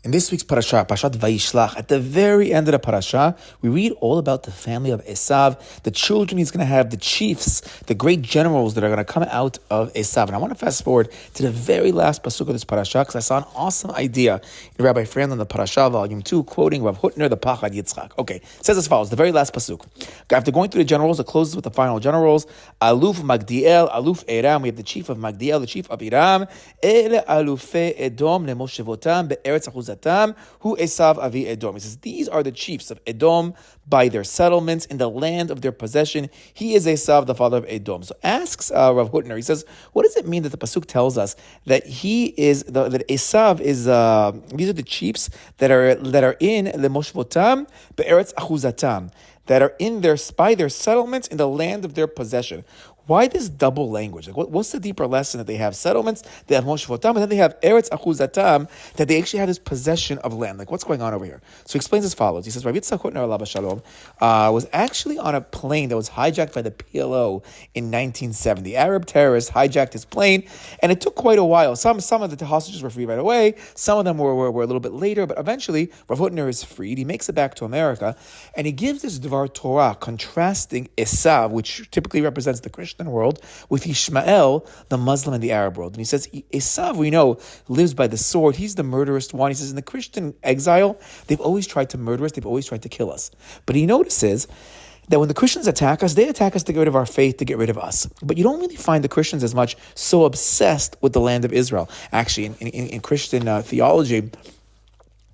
In this week's parasha, Parashat Vayishlach, at the very end of the parasha, we read all about the family of Eisav, the children he's going to have, the chiefs, the great generals that are going to come out of Eisav. And I want to fast forward to the very last pasuk of this parasha because I saw an awesome idea in Rabbi Franlin, the Parasha, Volume 2, quoting Rav Hutner, the Pachad Yitzchak. Okay, it says as follows, the very last pasuk. After going through the generals, it closes with the final generals. Aluf Magdiel, Aluf Eram, we have the chief of Magdiel, the chief of Eram. Ele Alufe Edom, Nemoshevotam, Be'eretz who Eisav Avi Edom. He says, these are the chiefs of Edom by their settlements in the land of their possession. He is Eisav, the father of Edom. So asks Rav Hutner, he says, what does it mean that the pasuk tells us that that Eisav is, these are the chiefs that are in Lemoshvotam, Be'eretz Achuzatam, that are in by their settlements in the land of their possession? Why this double language? Like, what's the deeper lesson that they have settlements, they have Moshvotam, and then they have Eretz Achuzatam, that they actually have this possession of land? Like, what's going on over here? So he explains as follows. He says, Rav Yitzchak Hutner Alav Shalom was actually on a plane that was hijacked by the PLO in 1970. Arab terrorists hijacked his plane, and it took quite a while. Some of the hostages were free right away. Some of them were a little bit later, but eventually Rav Hutner is freed. He makes it back to America, and he gives this Dvar Torah contrasting Eisav, which typically represents the Christian world, with Yishmael, the Muslim and the Arab world. And he says, Eisav, we know, lives by the sword. He's the murderous one. He says, in the Christian exile, they've always tried to murder us. They've always tried to kill us. But he notices that when the Christians attack us, they attack us to get rid of our faith, to get rid of us. But you don't really find the Christians as much so obsessed with the land of Israel. Actually, in Christian theology,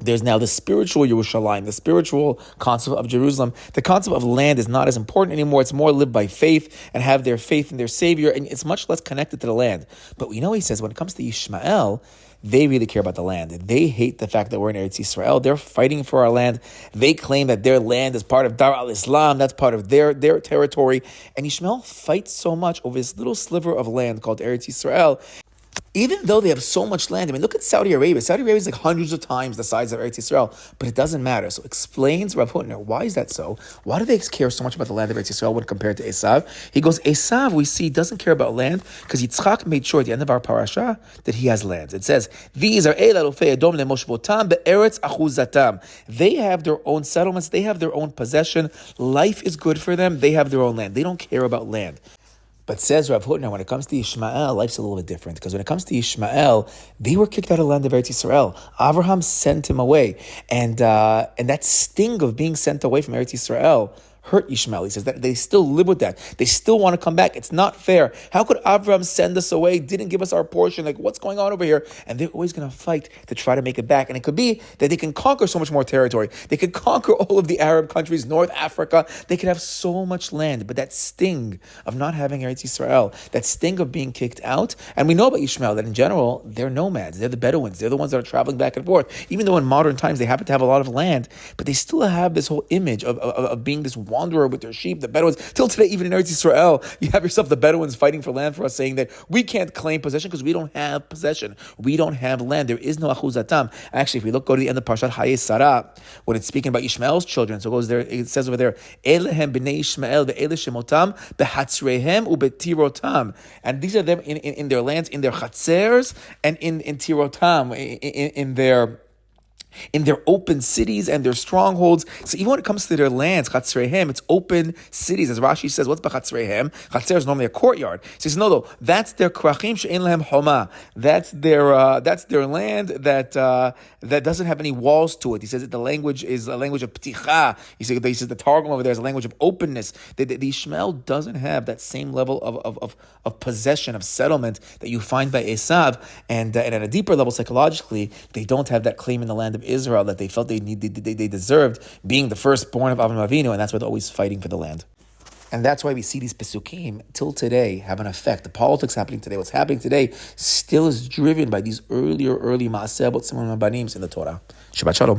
there's now the spiritual Yerushalayim, the spiritual concept of Jerusalem. The concept of land is not as important anymore. It's more live by faith and have their faith in their Savior, and it's much less connected to the land. But we know, he says, when it comes to Yishmael, they really care about the land. They hate the fact that we're in Eretz Yisrael. They're fighting for our land. They claim that their land is part of Dar al-Islam. That's part of their territory. And Yishmael fights so much over this little sliver of land called Eretz Yisrael. Even though they have so much land, I mean, look at Saudi Arabia. Saudi Arabia is like hundreds of times the size of Eretz Yisrael, but it doesn't matter. So explains Rav Hutner, why is that so? Why do they care so much about the land of Eretz Yisrael when compared to Eisav? He goes, Eisav, we see, doesn't care about land because Yitzchak made sure at the end of our parasha that he has land. It says, these are Edom lemoshvotam be'eretz achuzatam. They have their own settlements. They have their own possession. Life is good for them. They have their own land. They don't care about land. But says Rav Hutner, when it comes to Yishmael, life's a little bit different. Because when it comes to Yishmael, they were kicked out of the land of Eretz Yisrael. Abraham sent him away. And that sting of being sent away from Eretz Yisrael hurt Yishmael. He says that they still live with that. They still want to come back. It's not fair. How could Abraham send us away, didn't give us our portion? Like, what's going on over here? And they're always going to fight to try to make it back. And it could be that they can conquer so much more territory. They could conquer all of the Arab countries, North Africa. They could have so much land. But that sting of not having Eretz Yisrael, that sting of being kicked out, and we know about Yishmael that in general, they're nomads. They're the Bedouins. They're the ones that are traveling back and forth. Even though in modern times they happen to have a lot of land, but they still have this whole image of being this wanderer with their sheep, the Bedouins. Till today, even in Eretz Yisrael, you have yourself the Bedouins fighting for land for us, saying that we can't claim possession because we don't have possession. We don't have land. There is no achuzatam. Actually, if we go to the end of Parashat Hayei Sarah, when it's speaking about Yishmael's children, so it goes there, it says over there, Elehem b'nei Yishmael ve'ele shemotam behatzrehem ubetirotam. And these are them in their lands, in their chatzers, and in tirotam, in their open cities and their strongholds. So even when it comes to their lands, Chatzrehem, it's open cities. As Rashi says, what's Chatzrehem? Chatzer is normally a courtyard. He says, no, though, that's their krachim she'en lehem homa. That's their land that doesn't have any walls to it. He says that the language is a language of pticha. He says the Targum over there is a language of openness. The Yishmael doesn't have that same level of possession, of settlement that you find by Eisav, and at a deeper level psychologically, they don't have that claim in the land of Israel that they felt they deserved, being the firstborn of Avraham Avinu, and that's why they're always fighting for the land. And that's why we see these pesukim till today have an effect. The politics happening today, what's happening today, still is driven by these early maaseh bot siman banim in the Torah. Shabbat shalom.